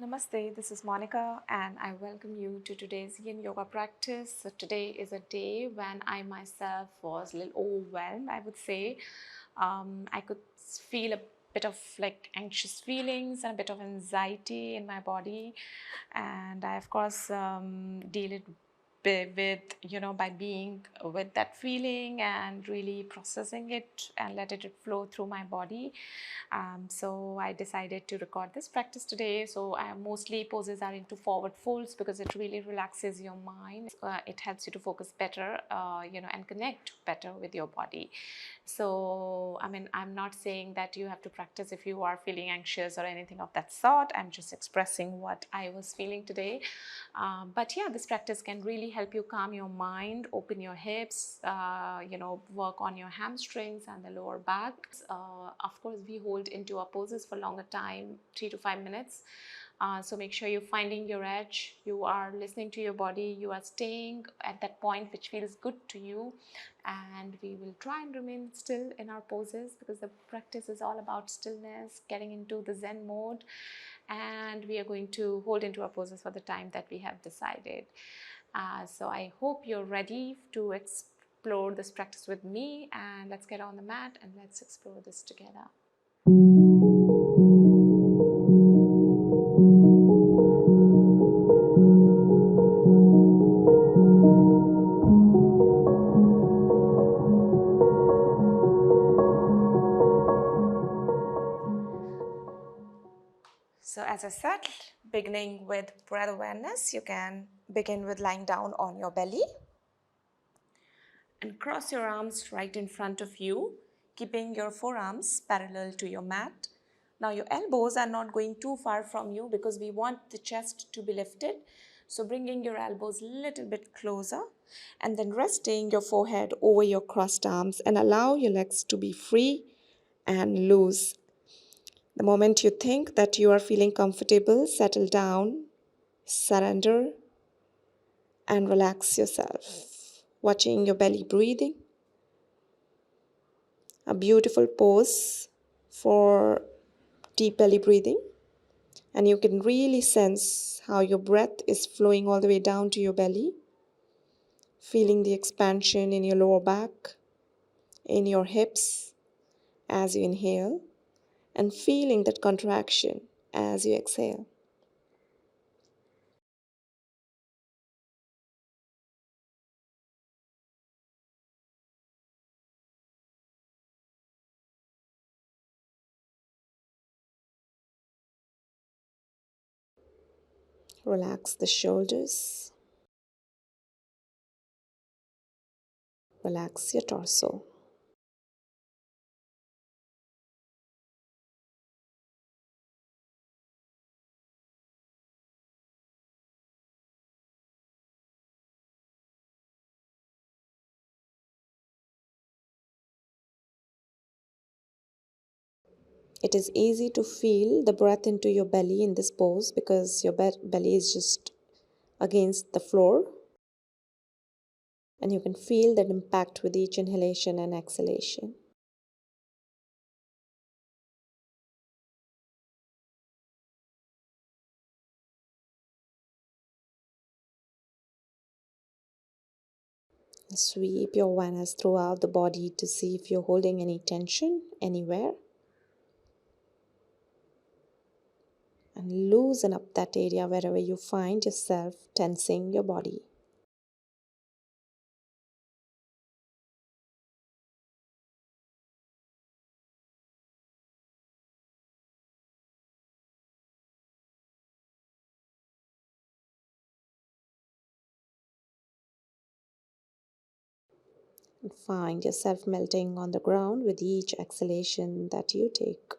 Namaste, this is Monica and I welcome you to today's Yin Yoga practice. So today is a day when I myself was a little overwhelmed, I would say. I could feel a bit of like anxious feelings and a bit of anxiety in my body, and I of course deal it with by being with that feeling and really processing it and let it flow through my body. So I decided to record this practice today. So mostly poses are into forward folds because it really relaxes your mind. It helps you to focus better, and connect better with your body. So I mean, I'm not saying that you have to practice if you are feeling anxious or anything of that sort. I'm just expressing what I was feeling today. But yeah, this practice can really help you calm your mind, open your hips, work on your hamstrings and the lower back. Of course, we hold into our poses for longer time, 3 to 5 minutes. So make sure you're finding your edge, you are listening to your body, you are staying at that point which feels good to you, and we will try and remain still in our poses because the practice is all about stillness, getting into the Zen mode, and we are going to hold into our poses for the time that we have decided. So I hope you're ready to explore this practice with me, and let's get on the mat and let's explore this together. So as I said, beginning with breath awareness, you can begin with lying down on your belly and cross your arms right in front of you, keeping your forearms parallel to your mat. Now your elbows are not going too far from you because we want the chest to be lifted. So bringing your elbows a little bit closer and then resting your forehead over your crossed arms and allow your legs to be free and loose. The moment you think that you are feeling comfortable, settle down, surrender, and relax yourself. Watching your belly breathing. A beautiful pose for deep belly breathing. And you can really sense how your breath is flowing all the way down to your belly. Feeling the expansion in your lower back, in your hips as you inhale, and feeling that contraction as you exhale. Relax the shoulders. Relax your torso. It is easy to feel the breath into your belly in this pose because your belly is just against the floor, and you can feel that impact with each inhalation and exhalation. Sweep your awareness throughout the body to see if you're holding any tension anywhere, and loosen up that area wherever you find yourself tensing your body. And find yourself melting on the ground with each exhalation that you take.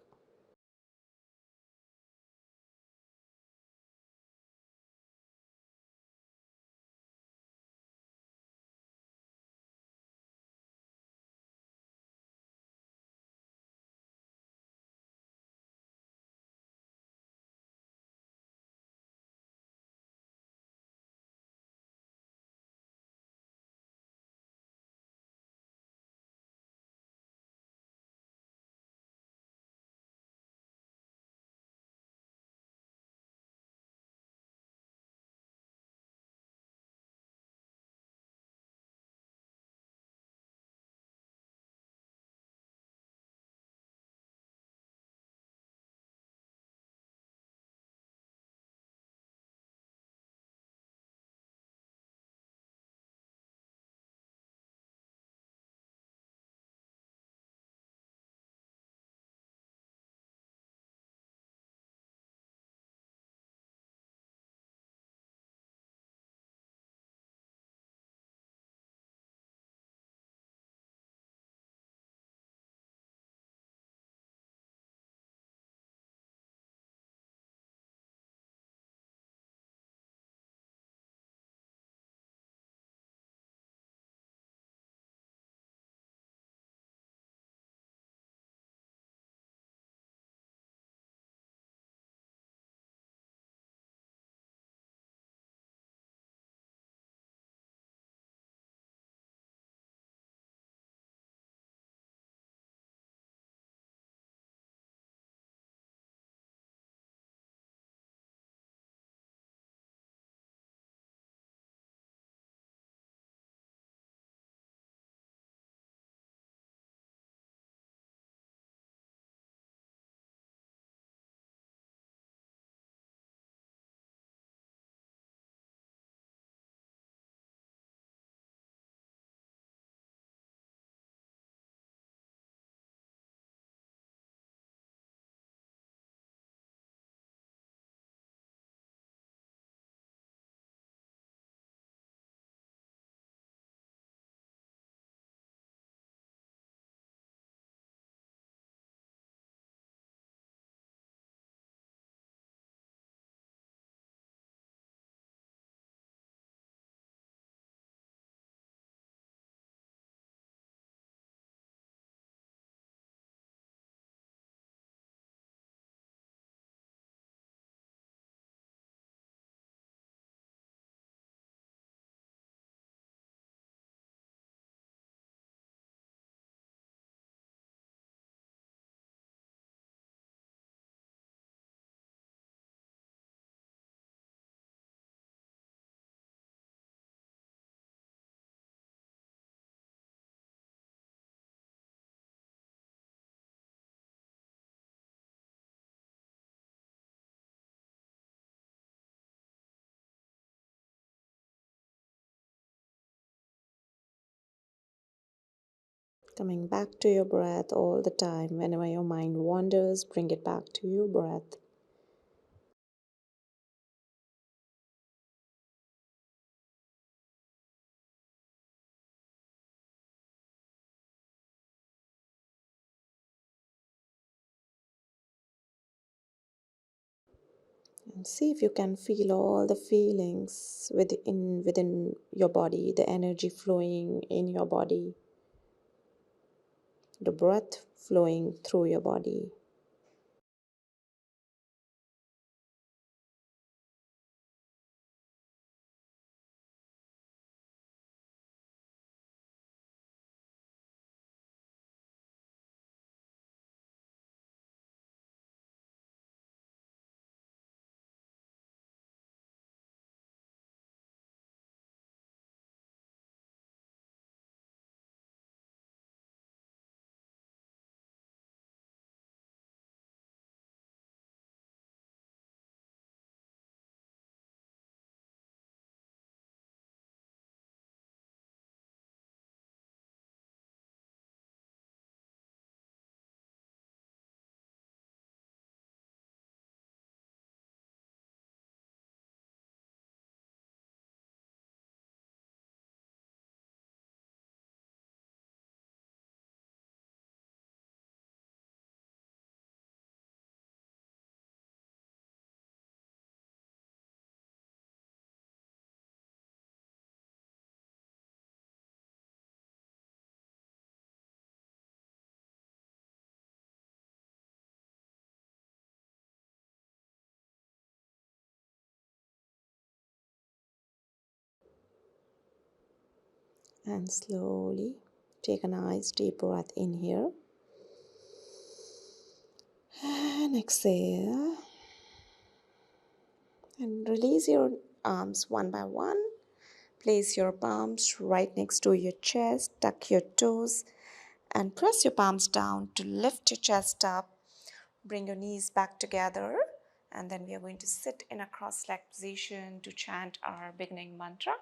Coming back to your breath all the time. Whenever your mind wanders, bring it back to your breath. And see if you can feel all the feelings within your body, the energy flowing in your body, the breath flowing through your body. And slowly take a nice deep breath in here. And exhale. And release your arms one by one. Place your palms right next to your chest. Tuck your toes and press your palms down to lift your chest up. Bring your knees back together. And then we are going to sit in a cross-legged position to chant our beginning mantra.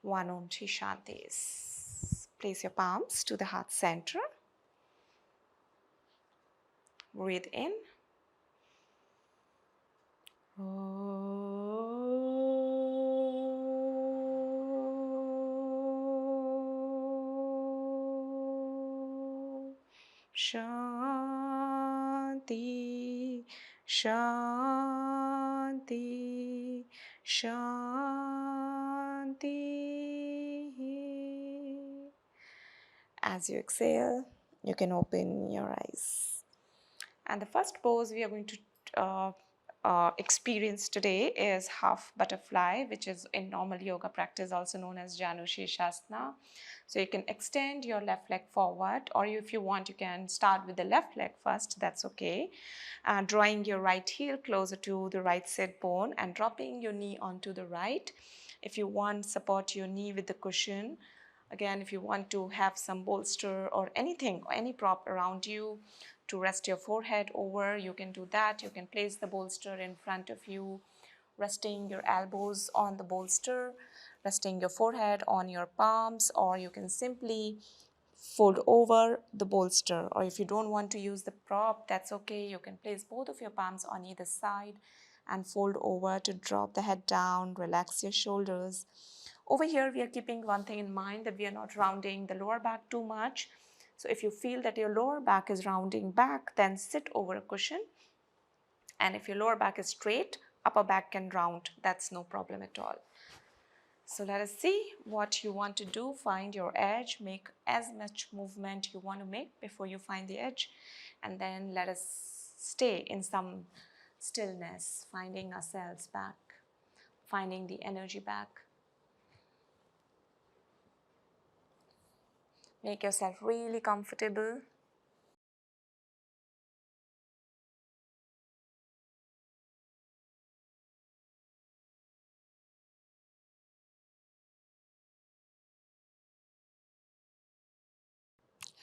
One Om Chi Shantis. Place your palms to the heart center. Breathe in. Shanti, Shanti, Shanti. As you exhale, you can open your eyes. And the first pose we are going to experience today is half butterfly, which is in normal yoga practice also known as Janu Shirshasana. So you can extend your left leg forward, or if you want, you can start with the left leg first. That's okay. Drawing your right heel closer to the right sit bone and dropping your knee onto the right. If you want, support your knee with the cushion. Again, if you want to have some bolster or anything or any prop around you to rest your forehead over, you can do that. You can place the bolster in front of you, resting your elbows on the bolster, resting your forehead on your palms, or you can simply fold over the bolster. Or if you don't want to use the prop, that's okay. You can place both of your palms on either side and fold over to drop the head down, relax your shoulders. Over here, we are keeping one thing in mind, that we are not rounding the lower back too much. So if you feel that your lower back is rounding back, then sit over a cushion. And if your lower back is straight, upper back can round. That's no problem at all. So let us see what you want to do. Find your edge, make as much movement you want to make before you find the edge. And then let us stay in some stillness, finding ourselves back, finding the energy back. Make yourself really comfortable.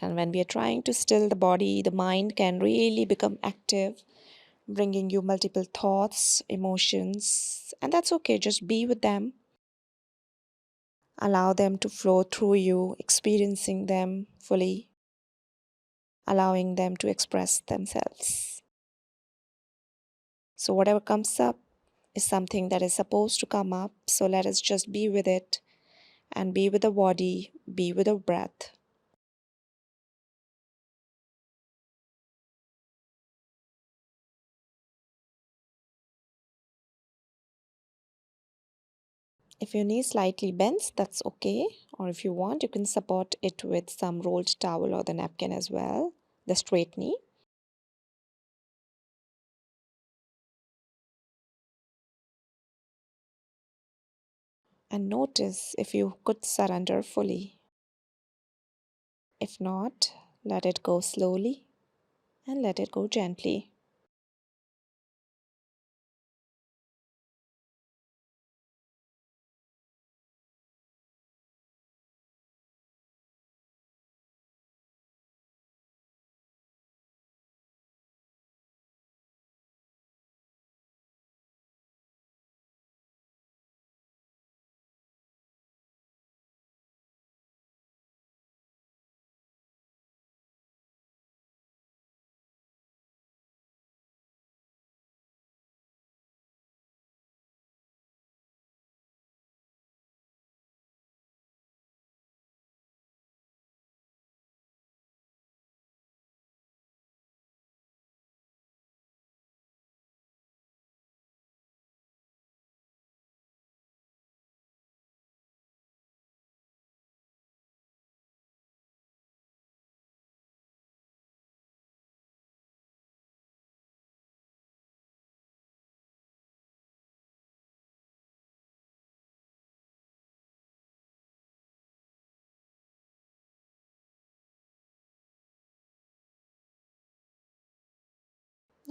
And when we are trying to still the body, the mind can really become active, bringing you multiple thoughts, emotions, and that's okay. Just be with them. Allow them to flow through you, experiencing them fully, allowing them to express themselves. So, whatever comes up is something that is supposed to come up. So, let us just be with it and be with the body, be with the breath. If your knee slightly bends, that's okay. Or if you want, you can support it with some rolled towel or the napkin as well, the straight knee. And notice if you could surrender fully. If not, let it go slowly and let it go gently.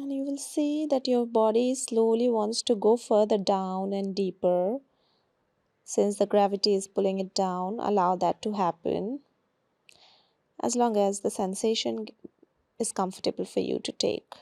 And you will see that your body slowly wants to go further down and deeper. Since the gravity is pulling it down, allow that to happen as long as the sensation is comfortable for you to take.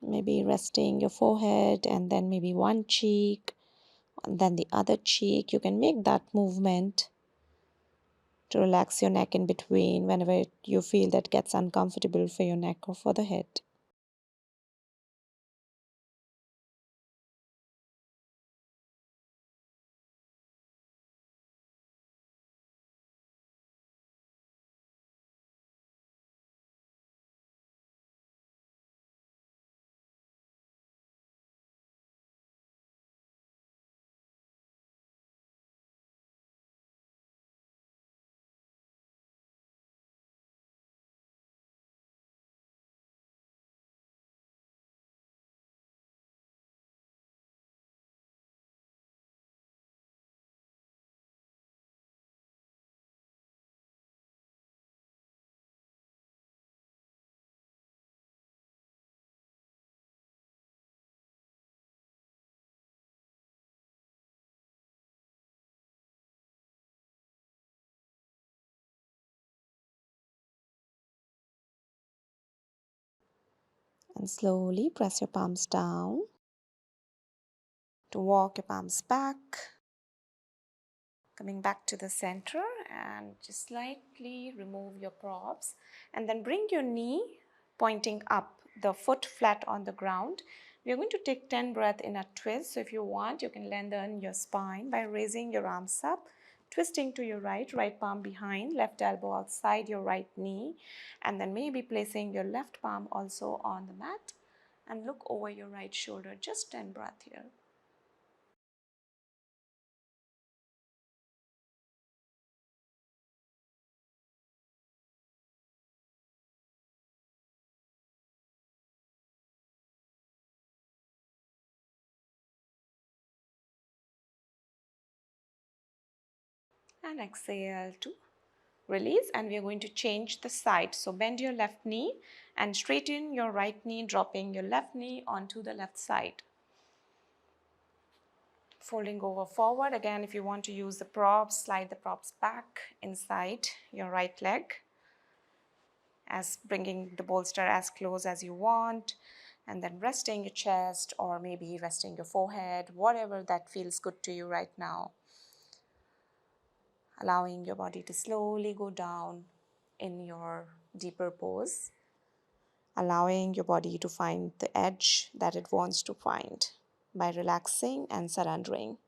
Maybe resting your forehead and then maybe one cheek and then the other cheek. You can make that movement to relax your neck in between whenever you feel that gets uncomfortable for your neck or for the head. And slowly press your palms down to walk your palms back, coming back to the center, and just slightly remove your props and then bring your knee pointing up, the foot flat on the ground. We are going to take 10 breaths in a twist. So if you want, you can lengthen your spine by raising your arms up, twisting to your right palm behind, left elbow outside your right knee, and then maybe placing your left palm also on the mat and look over your right shoulder. Just 10 breaths here. And exhale to release. And we are going to change the side. So bend your left knee and straighten your right knee, dropping your left knee onto the left side. Folding over forward. Again, if you want to use the props, slide the props back inside your right leg, as bringing the bolster as close as you want, and then resting your chest or maybe resting your forehead, whatever that feels good to you right now. Allowing your body to slowly go down in your deeper pose, allowing your body to find the edge that it wants to find by relaxing and surrendering.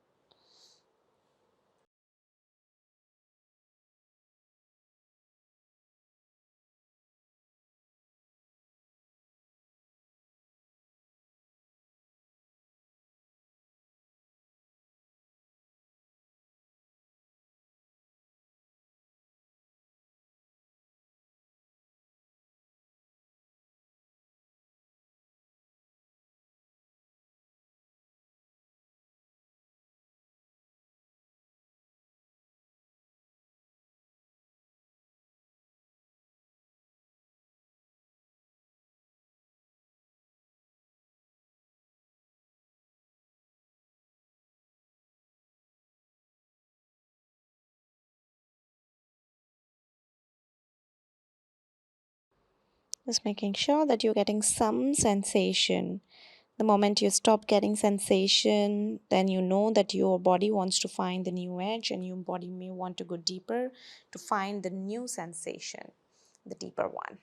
Just making sure that you're getting some sensation. The moment you stop getting sensation, then you know that your body wants to find the new edge, and your body may want to go deeper to find the new sensation, the deeper one.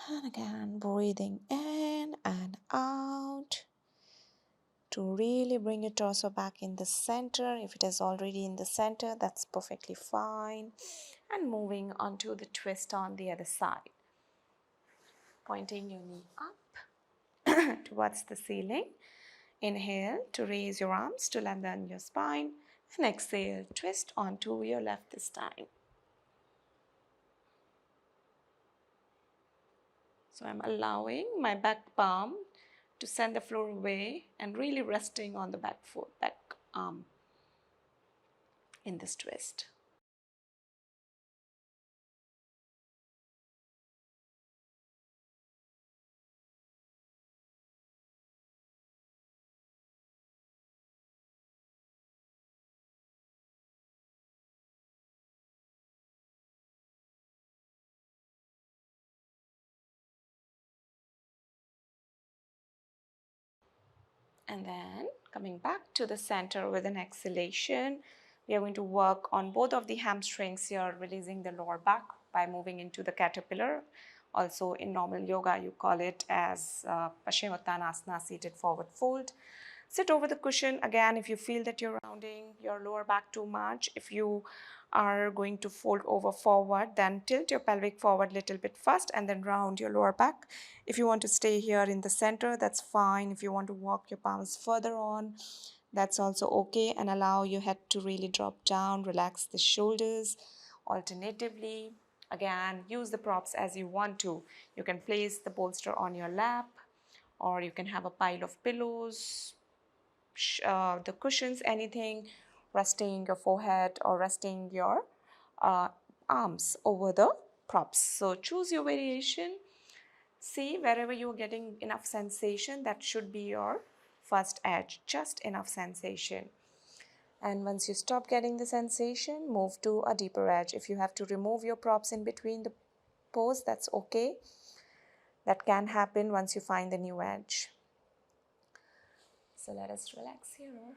And again, breathing in and out to really bring your torso back in the center. If it is already in the center, that's perfectly fine. And moving on to the twist on the other side. Pointing your knee up towards the ceiling. Inhale to raise your arms to lengthen your spine. And exhale, twist onto your left this time. So I'm allowing my back palm to send the floor away and really resting on the back foot, back arm in this twist. And then coming back to the center with an exhalation, we are going to work on both of the hamstrings here, releasing the lower back by moving into the caterpillar. Also in normal yoga, you call it as Paschimottanasana, seated forward fold. Sit over the cushion again if you feel that you're rounding your lower back too much. If you are going to fold over forward, then tilt your pelvic forward a little bit first and then round your lower back. If you want to stay here in the center, that's fine. If you want to walk your palms further on, that's also okay, and allow your head to really drop down. Relax the shoulders. Alternatively, again, use the props as you want to. You can place the bolster on your lap, or you can have a pile of pillows, the cushions, anything, resting your forehead or resting your uh, arms over the props. So choose your variation. See wherever you're getting enough sensation, that should be your first edge, just enough sensation. And once you stop getting the sensation, move to a deeper edge. If you have to remove your props in between the pose, that's okay. That can happen once you find the new edge. So let us relax here.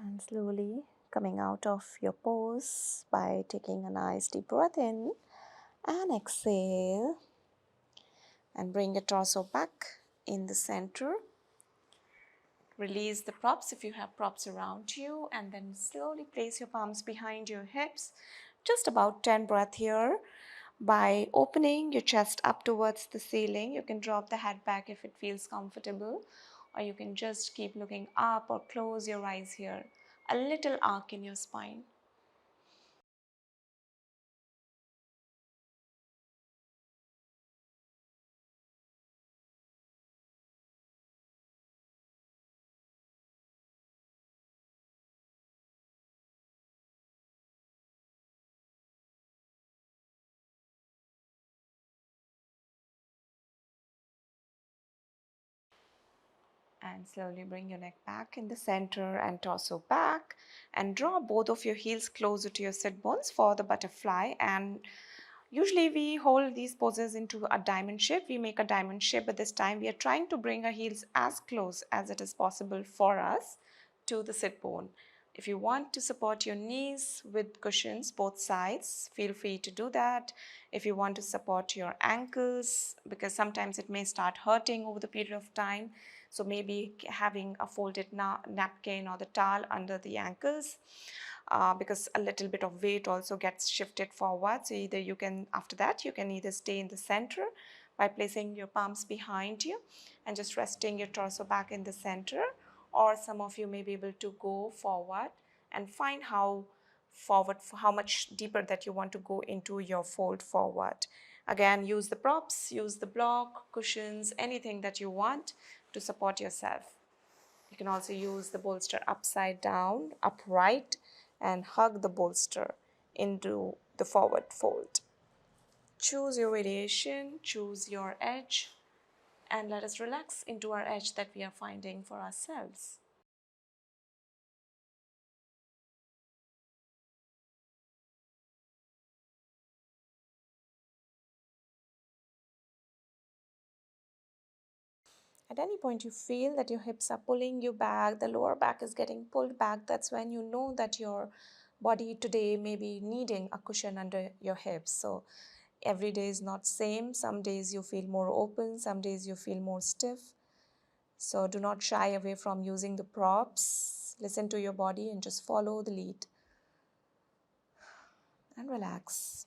And slowly coming out of your pose by taking a nice deep breath in and exhale, and bring your torso back in the center. Release the props if you have props around you, and then slowly place your palms behind your hips. Just about 10 breaths here. By opening your chest up towards the ceiling, you can drop the head back if it feels comfortable, or you can just keep looking up or close your eyes here. A little arc in your spine. And slowly bring your neck back in the center and torso back, and draw both of your heels closer to your sit bones for the butterfly. And usually we hold these poses into a diamond shape. We make a diamond shape, but this time we are trying to bring our heels as close as it is possible for us to the sit bone. If you want to support your knees with cushions both sides, feel free to do that. If you want to support your ankles, because sometimes it may start hurting over the period of time, so maybe having a folded napkin or the towel under the ankles, because a little bit of weight also gets shifted forward. So either you can, after that, you can either stay in the center by placing your palms behind you and just resting your torso back in the center, or some of you may be able to go forward and find how how much deeper that you want to go into your fold forward. Again, use the props, use the block, cushions, anything that you want to support yourself. You can also use the bolster upside down, upright, and hug the bolster into the forward fold. Choose your variation, choose your edge, and let us relax into our edge that we are finding for ourselves. At any point you feel that your hips are pulling you back, the lower back is getting pulled back, that's when you know that your body today may be needing a cushion under your hips. So every day is not same. Some days you feel more open, some days you feel more stiff. So do not shy away from using the props. Listen to your body and just follow the lead and relax.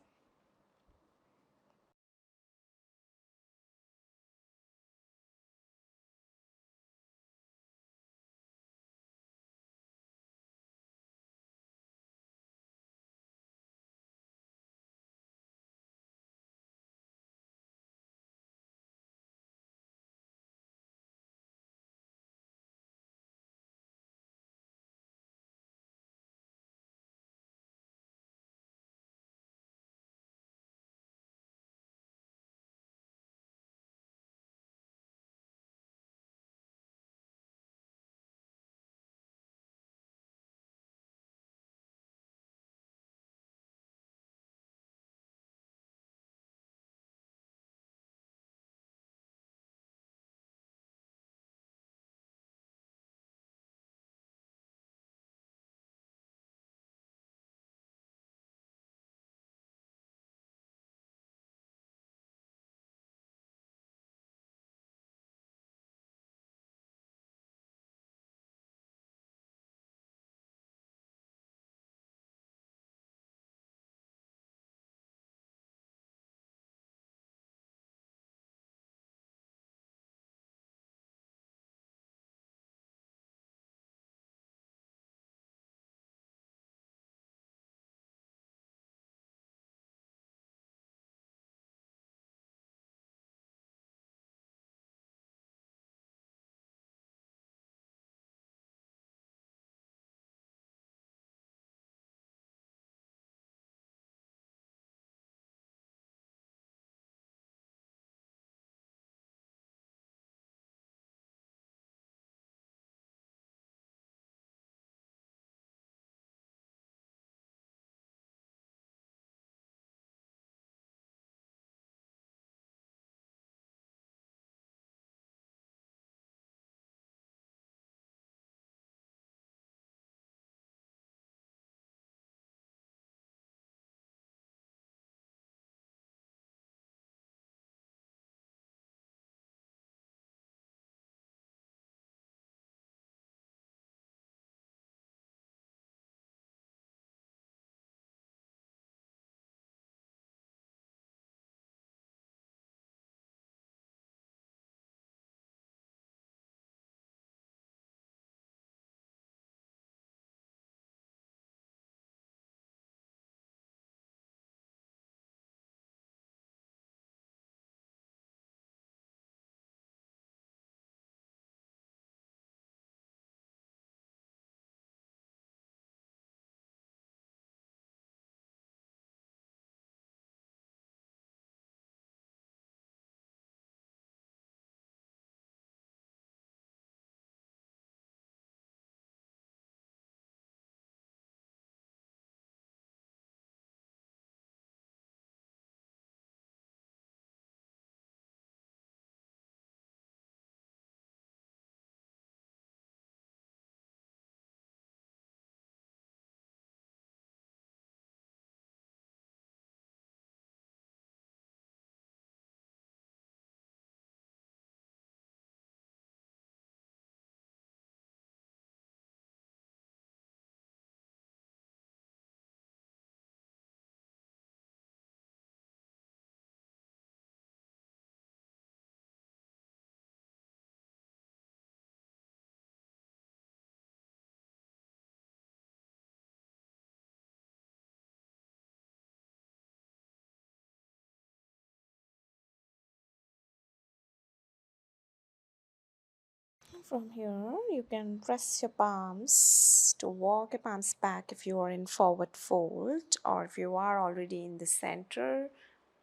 From here, you can press your palms to walk your palms back if you are in forward fold, or if you are already in the center,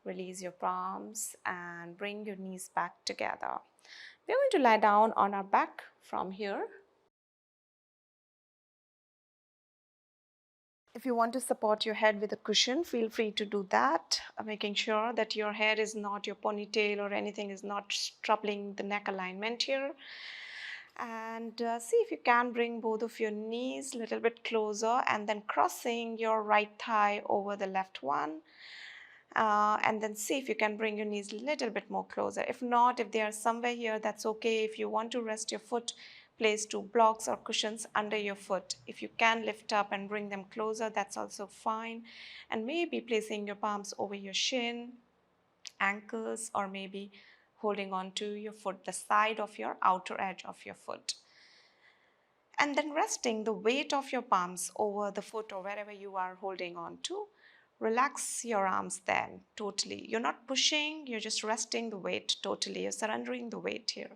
release your palms and bring your knees back together. We're going to lie down on our back from here. If you want to support your head with a cushion, feel free to do that, making sure that your hair is not, your ponytail or anything is not troubling the neck alignment here. And see if you can bring both of your knees a little bit closer and then crossing your right thigh over the left one. And then see if you can bring your knees a little bit more closer. If not, if they are somewhere here, that's okay. If you want to rest your foot, place two blocks or cushions under your foot. If you can lift up and bring them closer, that's also fine. And maybe placing your palms over your shin, ankles, or maybe holding on to your foot, the side of your outer edge of your foot. And then resting the weight of your palms over the foot or wherever you are holding on to. Relax your arms then totally. You're not pushing, you're just resting the weight totally. You're surrendering the weight here.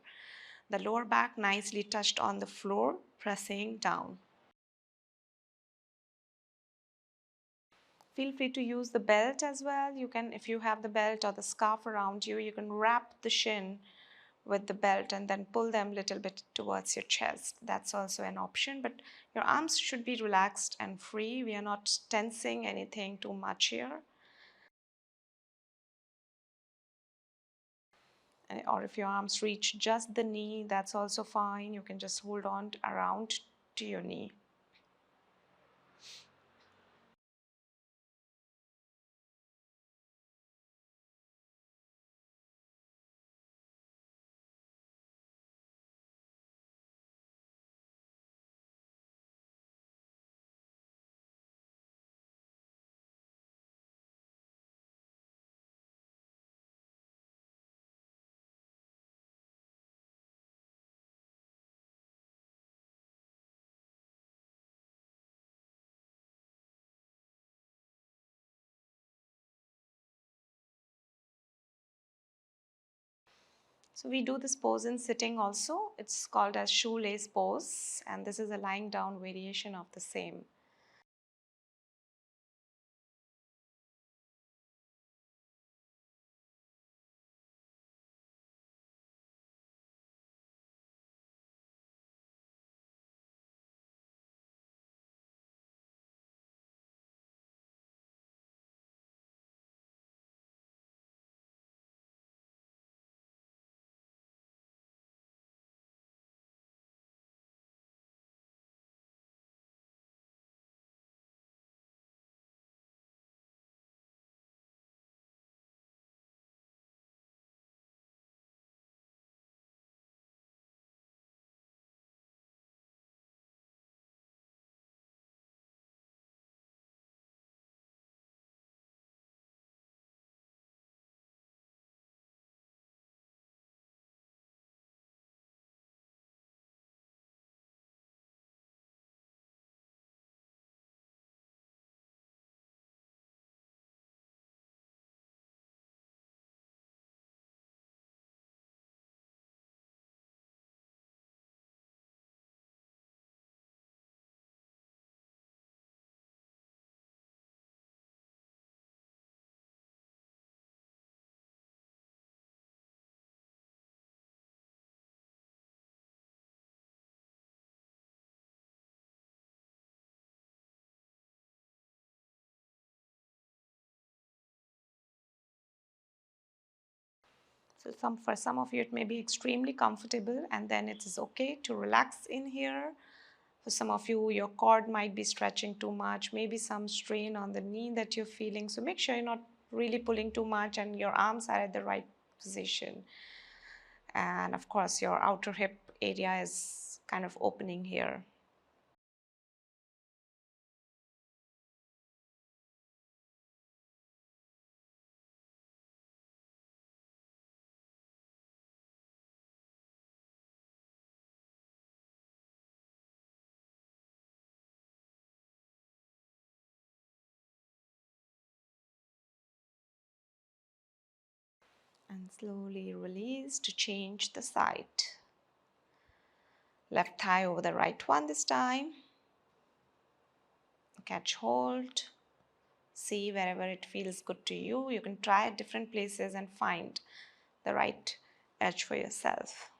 The lower back nicely touched on the floor, pressing down. Feel free to use the belt as well. You can, if you have the belt or the scarf around you, you can wrap the shin with the belt and then pull them a little bit towards your chest. That's also an option, but your arms should be relaxed and free. We are not tensing anything too much here. Or if your arms reach just the knee, that's also fine. You can just hold on around to your knee. So we do this pose in sitting also. It's called as shoelace pose, and this is a lying down variation of the same. So for some of you, it may be extremely comfortable, and then it is okay to relax in here. For some of you, your cord might be stretching too much, maybe some strain on the knee that you're feeling. So make sure you're not really pulling too much and your arms are at the right position. And of course, your outer hip area is kind of opening here. And slowly release to change the side. Left thigh over the right one this time. Catch hold. See wherever it feels good to you. You can try at different places and find the right edge for yourself.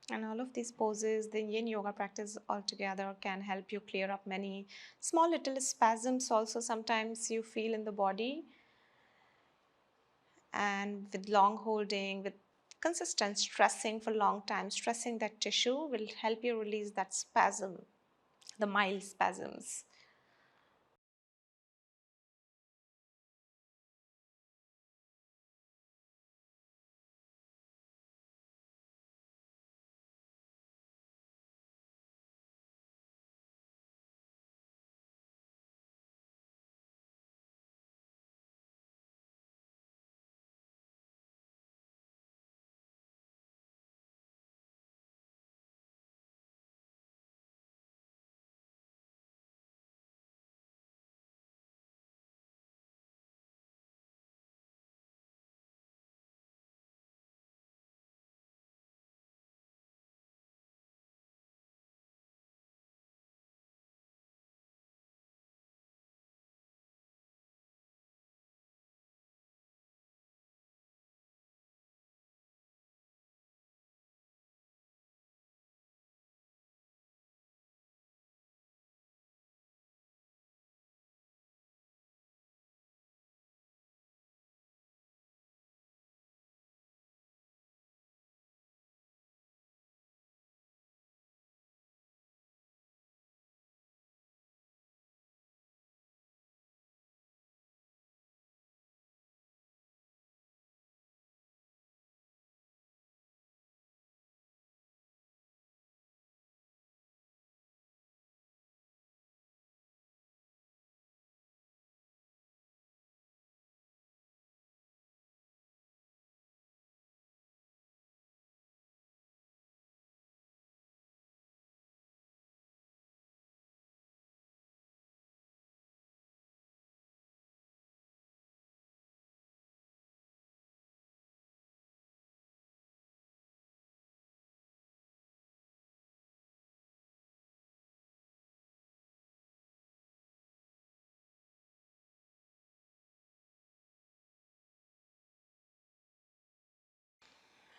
And all of these poses, the Yin Yoga practice altogether can help you clear up many small little spasms also sometimes you feel in the body. And with long holding, with consistent stressing for long time, stressing that tissue will help you release that spasm, the mild spasms.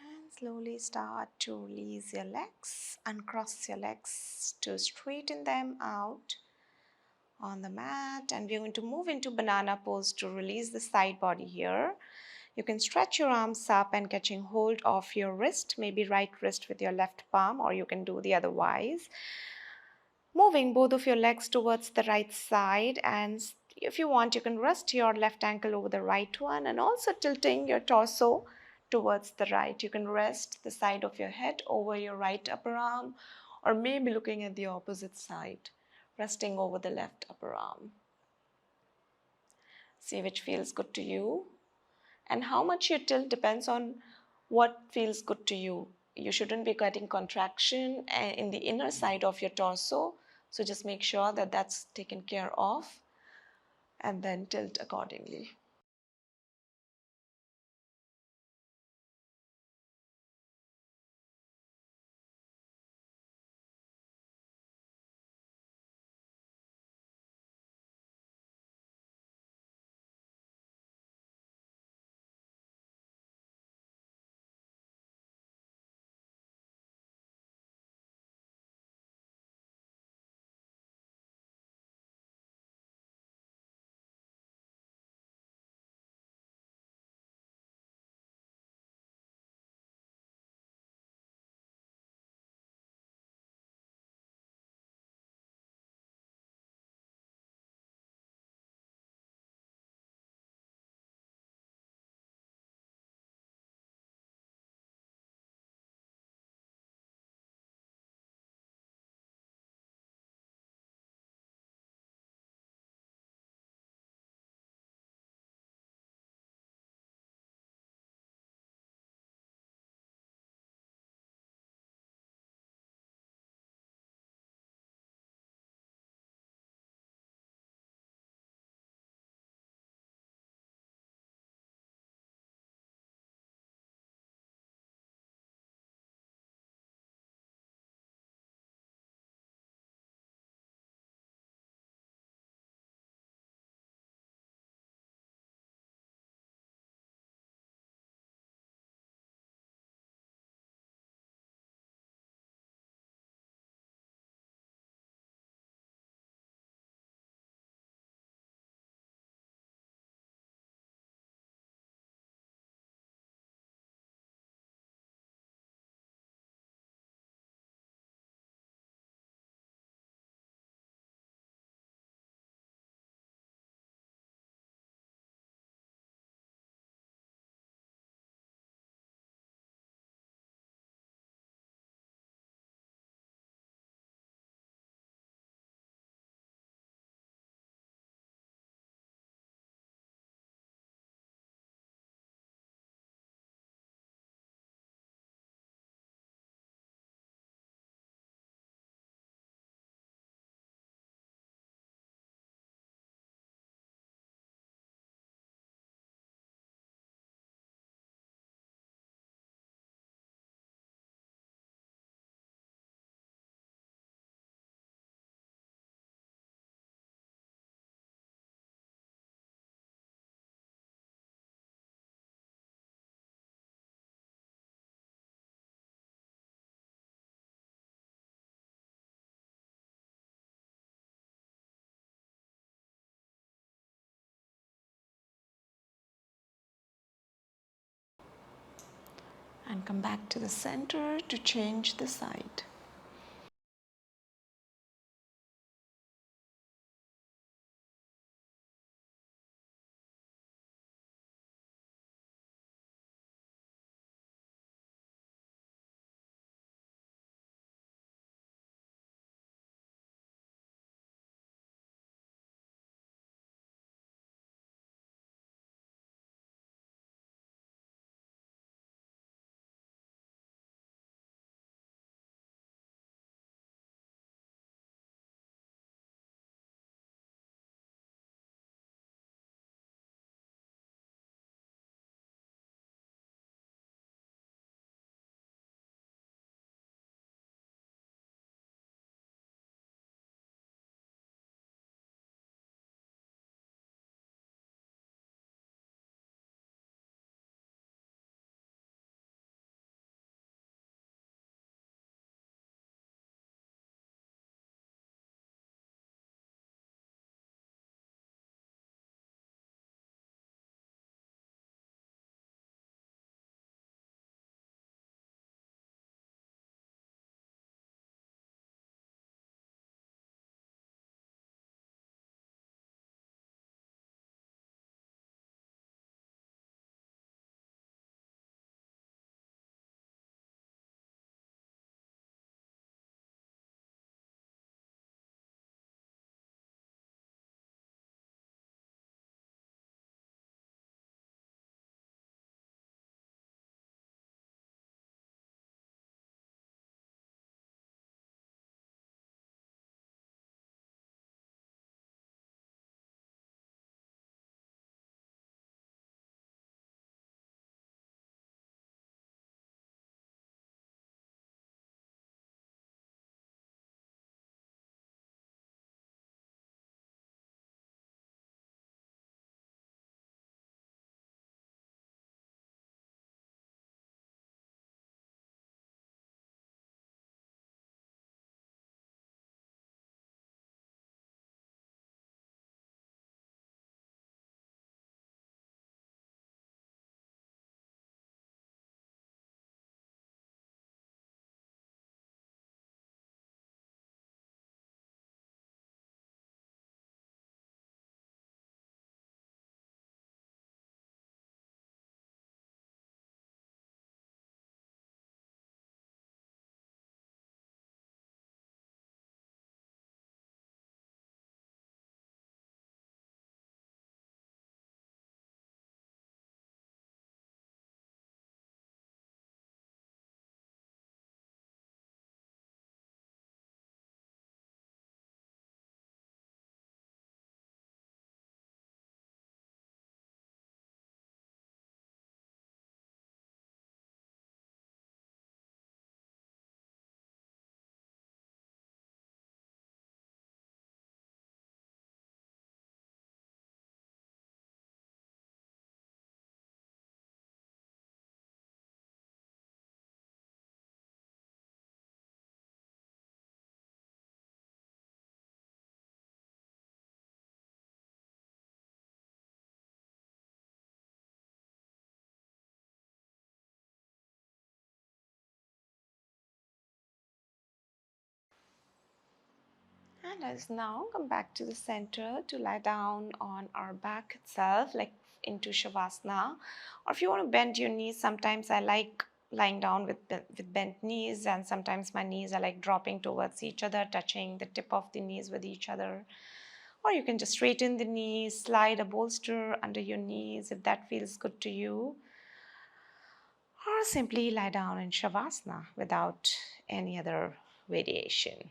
And slowly start to release your legs, uncross your legs to straighten them out on the mat. And we're going to move into banana pose to release the side body here. You can stretch your arms up and catching hold of your wrist, maybe right wrist with your left palm, or you can do the otherwise. Moving both of your legs towards the right side, and if you want, you can rest your left ankle over the right one and also tilting your torso towards the right. You can rest the side of your head over your right upper arm, or maybe looking at the opposite side, resting over the left upper arm. See which feels good to you. And how much you tilt depends on what feels good to you. You shouldn't be getting contraction in the inner side of your torso. So just make sure that that's taken care of and then tilt accordingly. And come back to the center to change the side. And as now come back to the center to lie down on our back itself, like into Shavasana. Or if you want to bend your knees, sometimes I like lying down with bent knees, and sometimes my knees are like dropping towards each other, touching the tip of the knees with each other. Or you can just straighten the knees, slide a bolster under your knees if that feels good to you. Or simply lie down in Shavasana without any other variation.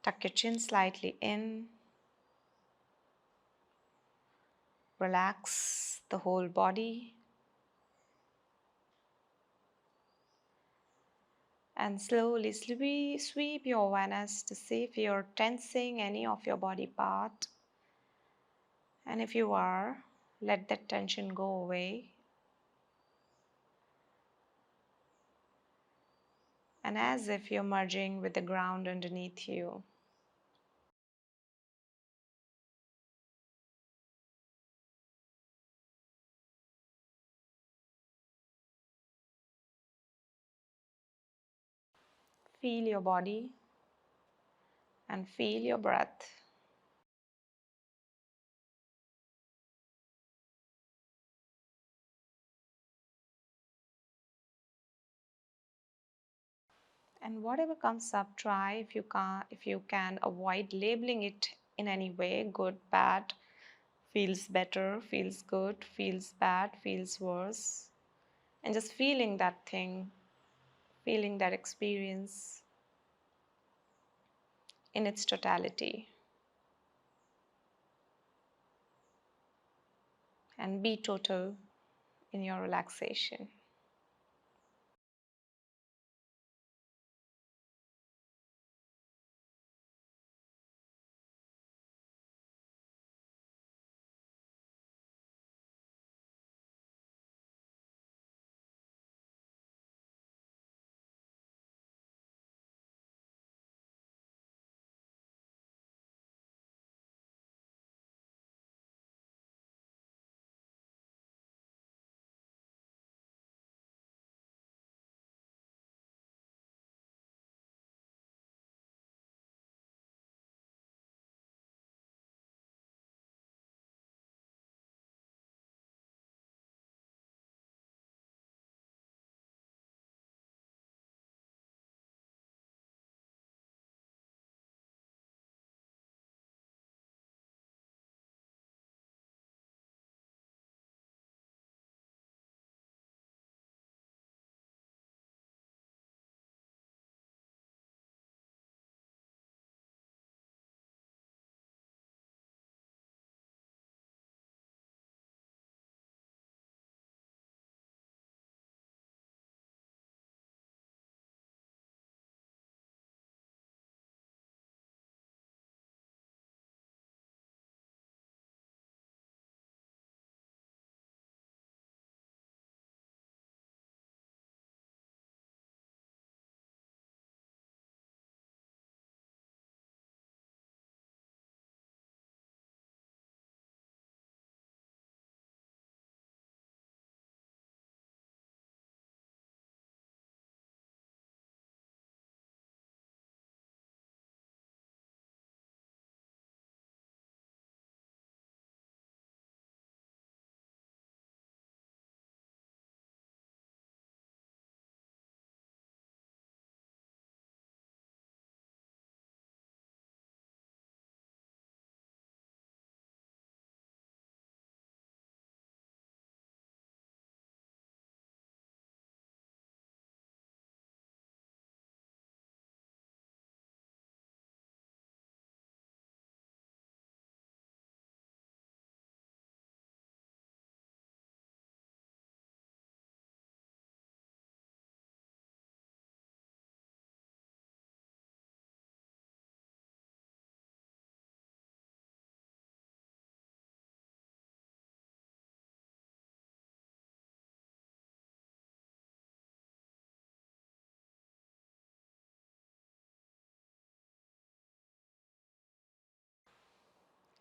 Tuck your chin slightly in. Relax the whole body. And slowly sweep your awareness to see if you're tensing any of your body part. And if you are, let that tension go away. And as if you're merging with the ground underneath you. Feel your body and feel your breath. And whatever comes up, try if you can avoid labeling it in any way, good, bad, feels better, feels good, feels bad, feels worse. And just feeling that thing, feeling that experience in its totality. And be total in your relaxation.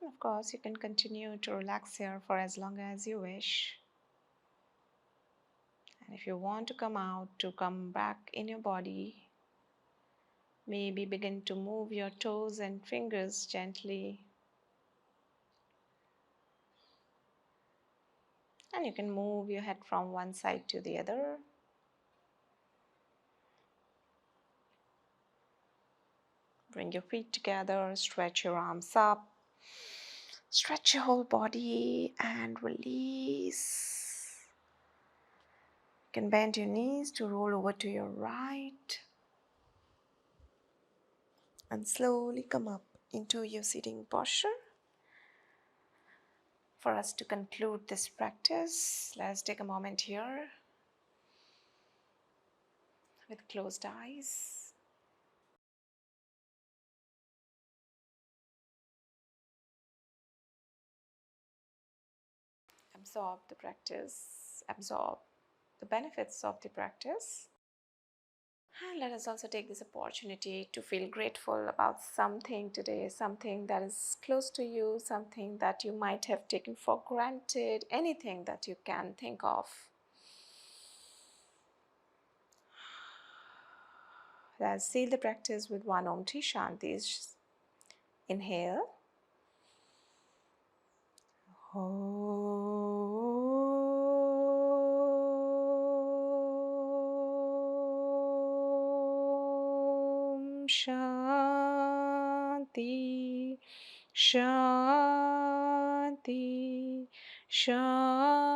And of course, you can continue to relax here for as long as you wish. And if you want to come out, to come back in your body, maybe begin to move your toes and fingers gently. And you can move your head from one side to the other. Bring your feet together, stretch your arms up, stretch your whole body and release. You can bend your knees to roll over to your right and slowly come up into your sitting posture. For us to conclude this practice, let's take a moment here with closed eyes. Absorb the practice, absorb the benefits of the practice. And let us also take this opportunity to feel grateful about something today, something that is close to you, something that you might have taken for granted, anything that you can think of. Let's seal the practice with one Om Ti Shanti. Inhale. Om Shanti, Shanti, Shanti.